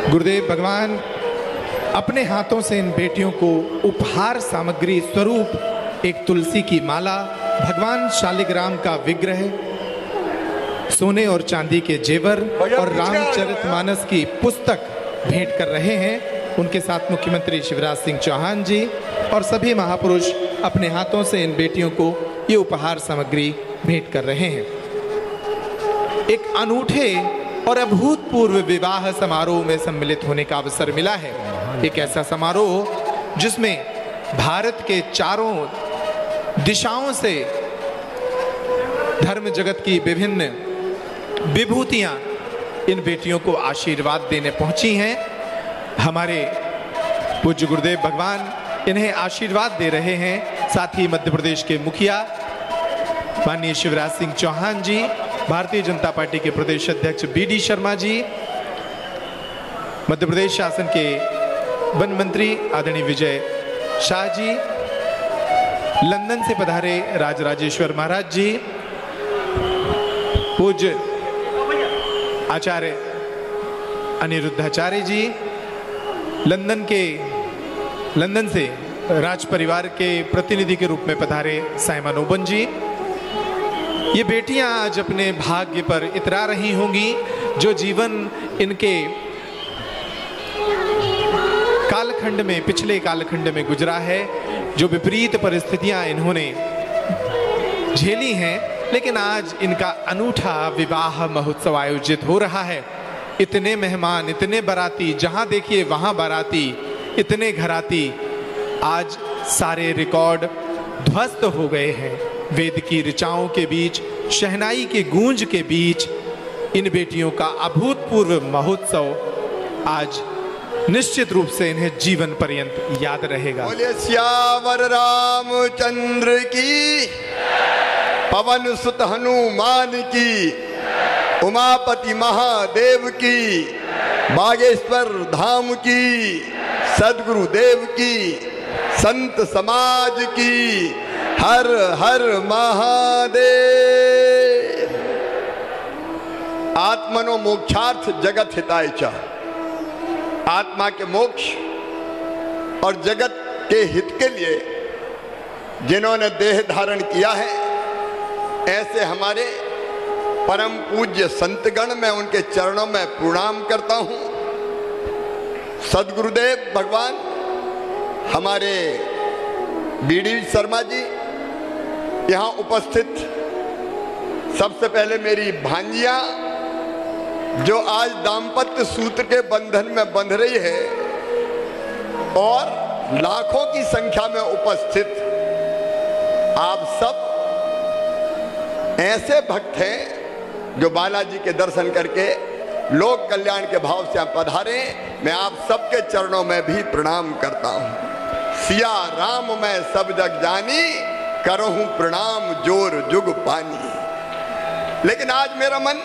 गुरुदेव भगवान अपने हाथों से इन बेटियों को उपहार सामग्री स्वरूप एक तुलसी की माला, भगवान शालिग्राम का विग्रह, सोने और चांदी के जेवर और रामचरितमानस की पुस्तक भेंट कर रहे हैं। उनके साथ मुख्यमंत्री शिवराज सिंह चौहान जी और सभी महापुरुष अपने हाथों से इन बेटियों को ये उपहार सामग्री भेंट कर रहे हैं। एक अनूठे और अभूतपूर्व विवाह समारोह में सम्मिलित होने का अवसर मिला है। एक ऐसा समारोह जिसमें भारत के चारों दिशाओं से धर्म जगत की विभिन्न विभूतियां इन बेटियों को आशीर्वाद देने पहुंची हैं। हमारे पूज्य गुरुदेव भगवान इन्हें आशीर्वाद दे रहे हैं। साथ ही मध्य प्रदेश के मुखिया माननीय शिवराज सिंह चौहान जी, भारतीय जनता पार्टी के प्रदेश अध्यक्ष बीडी शर्मा जी, मध्य प्रदेश शासन के वन मंत्री आदरणीय विजय शाह जी, लंदन से पधारे राजराजेश्वर महाराज जी, पूज्य आचार्य अनिरुद्धाचार्य जी, लंदन से राज परिवार के प्रतिनिधि के रूप में पधारे साइमन ओबन जी। ये बेटियां आज अपने भाग्य पर इतरा रही होंगी जो जीवन इनके कालखंड में, पिछले कालखंड में गुजरा है, जो विपरीत परिस्थितियां इन्होंने झेली हैं, लेकिन आज इनका अनूठा विवाह महोत्सव आयोजित हो रहा है। इतने मेहमान, इतने बाराती, जहां देखिए वहां बाराती, इतने घराती, आज सारे रिकॉर्ड ध्वस्त हो गए हैं। वेद की ऋचाओं के बीच, शहनाई के गूंज के बीच इन बेटियों का अभूतपूर्व महोत्सव आज निश्चित रूप से इन्हें जीवन पर्यंत याद रहेगा। बोले श्यावर रामचंद्र की, पवन सुत हनुमान की, उमापति महादेव की, बागेश्वर धाम की, सदगुरु देव की, संत समाज की, हर हर महादेव। आत्मनो मोक्षार्थ जगत हिताय च, आत्मा के मोक्ष और जगत के हित के लिए जिन्होंने देह धारण किया है, ऐसे हमारे परम पूज्य संतगण, मैं उनके चरणों में प्रणाम करता हूं। सदगुरुदेव भगवान हमारे बीडी शर्मा जी यहाँ उपस्थित, सबसे पहले मेरी भांजियां जो आज दाम्पत्य सूत्र के बंधन में बंध रही है, और लाखों की संख्या में उपस्थित आप सब ऐसे भक्त हैं जो बालाजी के दर्शन करके लोक कल्याण के भाव से आप पधारे। मैं आप सबके चरणों में भी प्रणाम करता हूं। सिया राम मैं सब जग जानी, करहूं प्रणाम जोर जुग पानी। लेकिन आज मेरा मन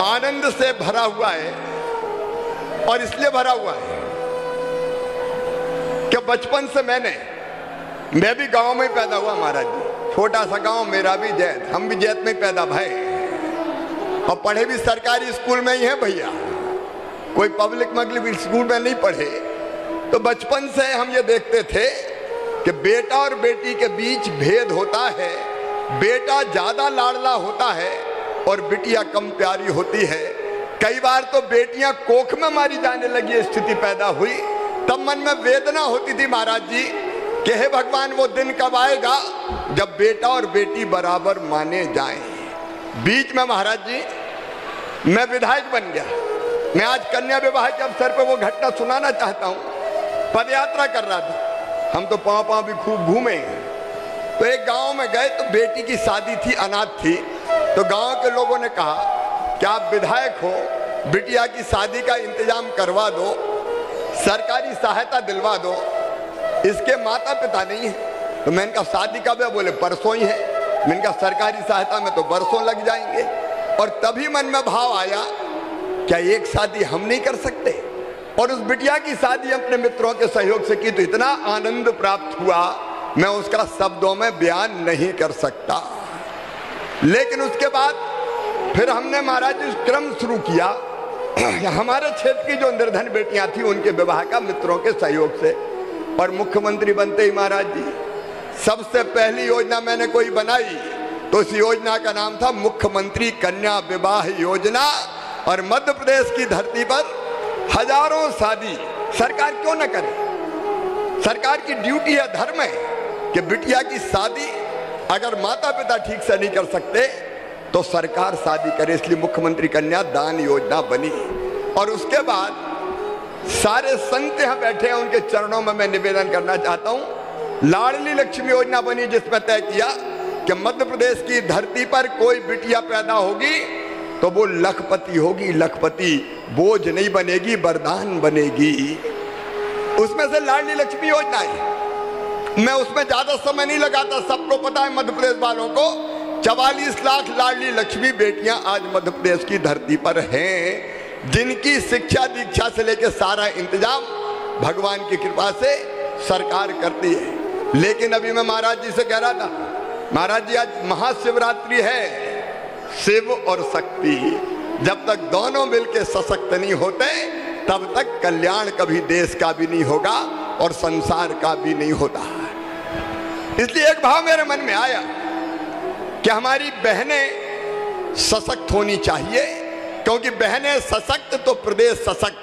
आनंद से भरा हुआ है, और इसलिए भरा हुआ है कि बचपन से मैं भी गांव में पैदा हुआ महाराज जी, छोटा सा गांव, मेरा भी जैत, हम भी जैत में पैदा भाई, और पढ़े भी सरकारी स्कूल में ही है भैया, कोई पब्लिक मगलिक स्कूल में नहीं पढ़े। तो बचपन से हम ये देखते थे कि बेटा और बेटी के बीच भेद होता है, बेटा ज्यादा लाडला होता है और बिटिया कम प्यारी होती है। कई बार तो बेटियां कोख में मारी जाने लगी स्थिति पैदा हुई, तब मन में वेदना होती थी महाराज जी कि हे भगवान, वो दिन कब आएगा जब बेटा और बेटी बराबर माने जाएं। बीच में महाराज जी मैं विधायक बन गया। मैं आज कन्या विवाह के अवसर पर वो घटना सुनाना चाहता हूँ। पदयात्रा कर रहा था, हम तो पाँव भी खूब घूमे। तो एक गांव में गए तो बेटी की शादी थी, अनाथ थी। तो गांव के लोगों ने कहा कि आप विधायक हो, बिटिया की शादी का इंतजाम करवा दो, सरकारी सहायता दिलवा दो, इसके माता पिता नहीं है। तो मैंने कहा शादी कब है? बोले परसों ही है। मैंने कहा सरकारी सहायता में तो बरसों लग जाएंगे। और तभी मन में भाव आया, क्या एक शादी हम नहीं कर सकते? और उस बिटिया की शादी अपने मित्रों के सहयोग से की तो इतना आनंद प्राप्त हुआ, मैं उसका शब्दों में बयान नहीं कर सकता। लेकिन उसके बाद फिर हमने महाराज क्रम शुरू किया हमारे क्षेत्र की जो निर्धन बेटियां थी उनके विवाह का मित्रों के सहयोग से, और मुख्यमंत्री बनते ही महाराज जी सबसे पहली योजना मैंने कोई बनाई तो इस योजना का नाम था मुख्यमंत्री कन्या विवाह योजना। और मध्य प्रदेश की धरती पर हजारों शादी सरकार क्यों न करे? सरकार की ड्यूटी है, धर्म है कि बिटिया की शादी अगर माता पिता ठीक से नहीं कर सकते तो सरकार शादी करे, इसलिए मुख्यमंत्री कन्या दान योजना बनी। और उसके बाद सारे संत यहाँ बैठे हैं, उनके चरणों में मैं निवेदन करना चाहता हूँ, लाडली लक्ष्मी योजना बनी जिसमें तय किया कि मध्य प्रदेश की धरती पर कोई बिटिया पैदा होगी तो वो लखपति होगी, लखपति, बोझ नहीं बनेगी, वरदान बनेगी। उसमें से लाडली लक्ष्मी योजना है। मैं उसमें ज्यादा समय नहीं लगाता, सबको पता है मध्य प्रदेश वालों को 44 लाख लाडली लक्ष्मी बेटियां आज मध्य प्रदेश की धरती पर हैं, जिनकी शिक्षा दीक्षा से लेकर सारा इंतजाम भगवान की कृपा से सरकार करती है। लेकिन अभी मैं महाराज जी से कह रहा था, महाराज जी आज महाशिवरात्रि है, शिव और शक्ति जब तक दोनों मिलकर सशक्त नहीं होते तब तक कल्याण कभी देश का भी नहीं होगा और संसार का भी नहीं होता। इसलिए एक भाव मेरे मन में आया कि हमारी बहनें सशक्त होनी चाहिए, क्योंकि बहनें सशक्त तो प्रदेश सशक्त,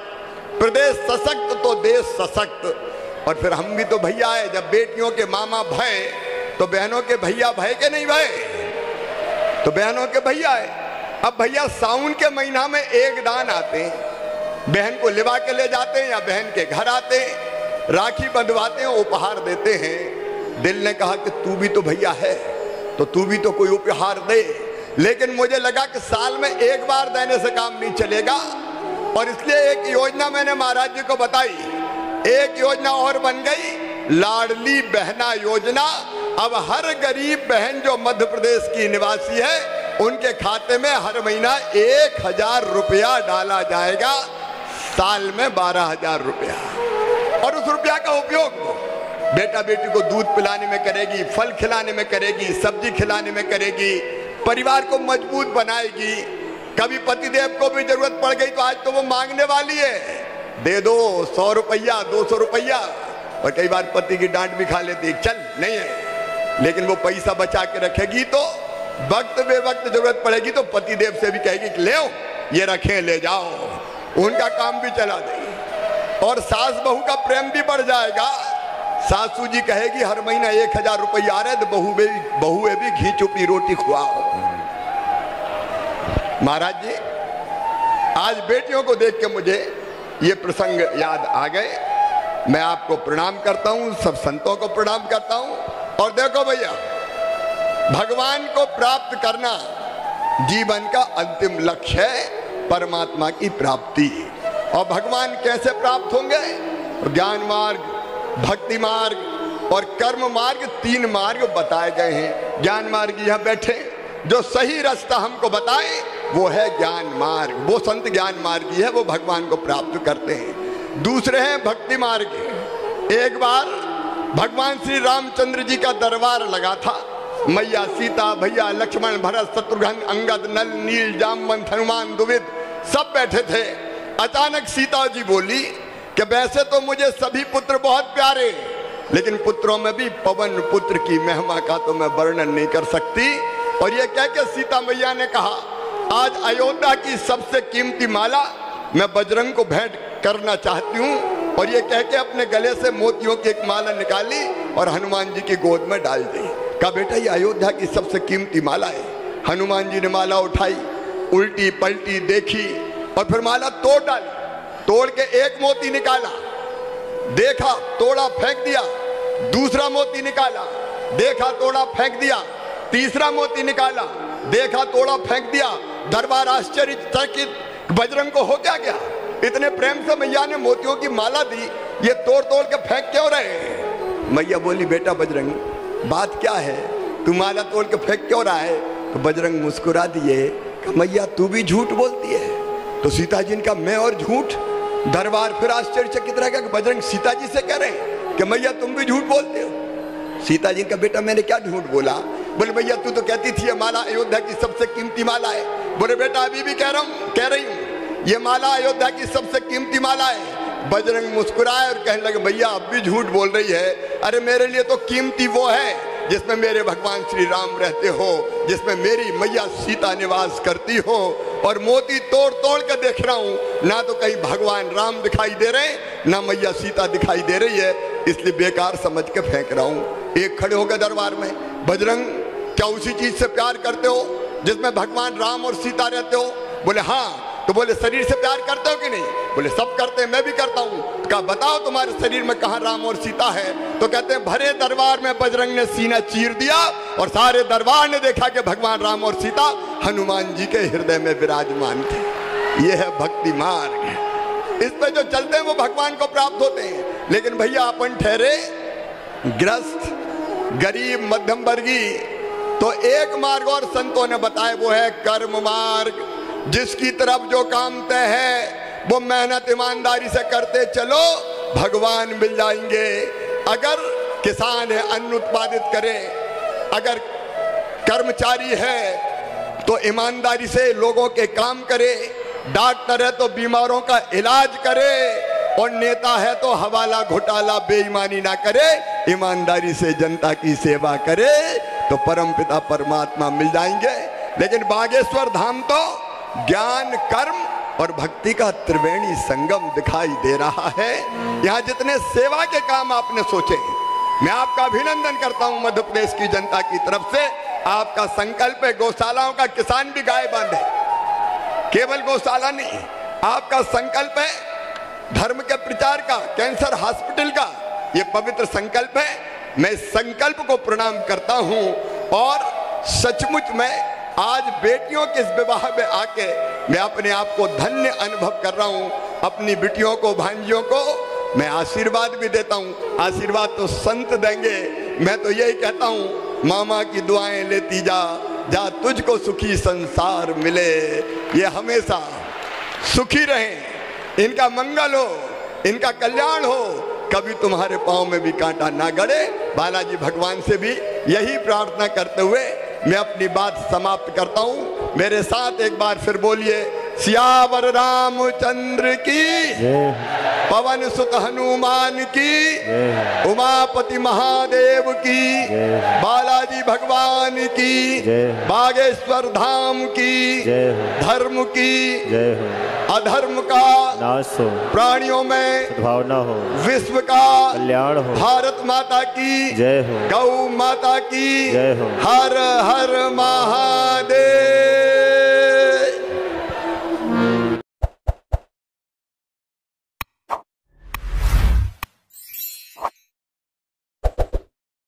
प्रदेश सशक्त तो देश सशक्त। और फिर हम भी तो भैया है, जब बेटियों के मामा भय तो बहनों के भैया भय के नहीं भय, तो बहनों के भैया है। अब भैया सावन के महीना में एक दान आते हैं, बहन को लिवा के ले जाते हैं या बहन के घर आते हैं, राखी बंधवाते हैं, उपहार देते हैं। दिल ने कहा कि तू भी तो भैया है तो तू भी तो कोई उपहार दे, लेकिन मुझे लगा कि साल में एक बार देने से काम नहीं चलेगा, और इसलिए एक योजना मैंने महाराज जी को बताई। एक योजना और बन गई, लाडली बहना योजना। अब हर गरीब बहन जो मध्य प्रदेश की निवासी है उनके खाते में हर महीना 1000 रुपया डाला जाएगा, साल में 12,000 रुपया। और उस रुपया का उपयोग बेटा बेटी को दूध पिलाने में करेगी, फल खिलाने में करेगी, सब्जी खिलाने में करेगी, परिवार को मजबूत बनाएगी। कभी पतिदेव को भी जरूरत पड़ गई तो आज तो वो मांगने वाली है, दे दो 100 रुपया 200 रुपया, और कई बार पति की डांट भी खा लेती, चल नहीं है, लेकिन वो पैसा बचा के रखेगी तो वक्त बेवक्त जरूरत पड़ेगी तो पतिदेव से भी कहेगी कि ले आओ, ये रखें ले जाओ, उनका काम भी चला देगी। और सास बहू का प्रेम भी बढ़ जाएगा। सासू जी कहेगी हर महीना 1000 रुपया आ रहे तो बहुए भी घी चुपी रोटी खुआओ। महाराज जी आज बेटियों को देख के मुझे ये प्रसंग याद आ गए। मैं आपको प्रणाम करता हूं, सब संतों को प्रणाम करता हूं। और देखो भैया, भगवान को प्राप्त करना जीवन का अंतिम लक्ष्य है, परमात्मा की प्राप्ति। और भगवान कैसे प्राप्त होंगे? ज्ञान मार्ग, भक्ति मार्ग और कर्म मार्ग, 3 मार्ग बताए गए हैं। ज्ञान मार्ग यहां बैठे, जो सही रास्ता हमको बताए वो है ज्ञान मार्ग, वो संत ज्ञान मार्गी है, वो भगवान को प्राप्त करते हैं। दूसरे हैं भक्ति मार्ग। एक बार भगवान श्री रामचंद्र जी का दरबार लगा था, मैया सीता, भैया लक्ष्मण, भरत, शत्रुघ्न, अंगद, नल, नील, जामवंत, हनुमान, द्विविद सब बैठे थे। अचानक सीता जी बोली कि वैसे तो मुझे सभी पुत्र बहुत प्यारे, लेकिन पुत्रों में भी पवन पुत्र की महिमा का तो मैं वर्णन नहीं कर सकती। और ये कह के सीता मैया ने कहा, आज अयोध्या की सबसे कीमती माला मैं बजरंग को भेंट करना चाहती हूँ। और ये कह के अपने गले से मोतियों की एक माला निकाली और हनुमान जी की गोद में डाल दी। कहा बेटा ये अयोध्या की सबसे कीमती माला है। हनुमान जी ने माला उठाई, उल्टी पलटी देखी और फिर माला तोड़ डाली। तोड़ के एक मोती निकाला, देखा, तोड़ा, फेंक दिया। दूसरा मोती निकाला, देखा, तोड़ा, फेंक दिया। तीसरा मोती निकाला, देखा, तोड़ा, फेंक दिया। दरबार आश्चर्यचकित, बजरंग को हो क्या गया? इतने प्रेम से मैया ने मोतियों की माला दी, ये तोड़ तोड़ के फेंक क्यों रहे? मैया बोली बेटा बजरंग बात क्या है, तू माला तोड़ के फेंक क्यों रहा है? तो बजरंग मुस्कुरा दिए, मैया तू भी झूठ बोलती है। तो सीता जी का मैं और झूठ। दरबार फिर आश्चर्यचकित रह गया कि बजरंग सीता जी से कह रहे हैं कि मैया तुम भी झूठ बोलते हो। सीता जी का बेटा मैंने क्या झूठ बोला? बोले भैया तू तो कहती थी ये माला अयोध्या की सबसे कीमती माला है। बोले बेटा अभी भी कह रही हूँ, ये माला अयोध्या की सबसे कीमती माला है। बजरंग मुस्कुराए और कहने लगे भैया अब भी झूठ बोल रही है। अरे मेरे लिए तो कीमती वो है जिसमें मेरे भगवान श्री राम रहते हो, जिसमें मेरी मैया सीता निवास करती हो। और मोती तोड़ तोड़ कर देख रहा हूं, ना तो कहीं भगवान राम दिखाई दे रहे ना मैया सीता दिखाई दे रही है, इसलिए बेकार समझ के फेंक रहा हूं। एक खड़े हो गए दरबार में, बजरंग क्या उसी चीज से प्यार करते हो जिसमें भगवान राम और सीता रहते हो? बोले हाँ। तो बोले शरीर से प्यार करते हो कि नहीं? बोले सब करते हैं, मैं भी करता हूँ। कहा बताओ तुम्हारे शरीर में कहाँ राम और सीता है? तो कहते हैं भरे दरबार में बजरंग ने सीना चीर दिया और सारे दरबार ने देखा कि भगवान राम और सीता हनुमान जी के हृदय में विराजमान थे। ये है भक्ति मार्ग, इस पे जो चलते हैं वो भगवान को प्राप्त होते हैं। लेकिन भैया अपन ठहरे ग्रस्त, गरीब, मध्यम वर्गीय, तो एक मार्ग और संतों ने बताया, वो है कर्म मार्ग। जिसकी तरफ जो काम तय है वो मेहनत ईमानदारी से करते चलो, भगवान मिल जाएंगे। अगर किसान है अन्न उत्पादित करे, अगर कर्मचारी है तो ईमानदारी से लोगों के काम करे, डॉक्टर है तो बीमारों का इलाज करे, और नेता है तो हवाला घोटाला बेईमानी ना करे, ईमानदारी से जनता की सेवा करे, तो परमपिता परमात्मा मिल जाएंगे। लेकिन बागेश्वर धाम तो ज्ञान, कर्म और भक्ति का त्रिवेणी संगम दिखाई दे रहा है। यहाँ जितने सेवा के काम आपने सोचे, मैं आपका अभिनंदन करता हूँ मध्य प्रदेश की जनता की तरफ से। आपका संकल्प है गौशालाओं का किसान भी गाय बांधे, केवल गौशाला नहीं, आपका संकल्प है धर्म के प्रचार का, कैंसर हॉस्पिटल का, ये पवित्र संकल्प है। मैं इस संकल्प को प्रणाम करता हूँ और सचमुच में आज बेटियों के इस विवाह में आके मैं अपने आप को धन्य अनुभव कर रहा हूँ। अपनी बेटियों को, भांजियों को मैं आशीर्वाद भी देता हूँ। आशीर्वाद तो संत देंगे, मैं तो यही कहता हूँ मामा की दुआएं लेती जा, जा तुझको सुखी संसार मिले। ये हमेशा सुखी रहें, इनका मंगल हो, इनका कल्याण हो, कभी तुम्हारे पाँव में भी कांटा ना गड़े। बालाजी भगवान से भी यही प्रार्थना करते हुए मैं अपनी बात समाप्त करता हूँ। मेरे साथ एक बार फिर बोलिए, सियावर रामचंद्र की, पवन सुत हनुमान की, उमापति महादेव की, बालाजी भगवान की, बागेश्वर धाम की, धर्म की, अधर्म का नाश हो, प्राणियों में सद्भावना हो, विश्व का कल्याण हो, भारत माता की जय हो, गौ माता की जय हो, हर हर महादेव।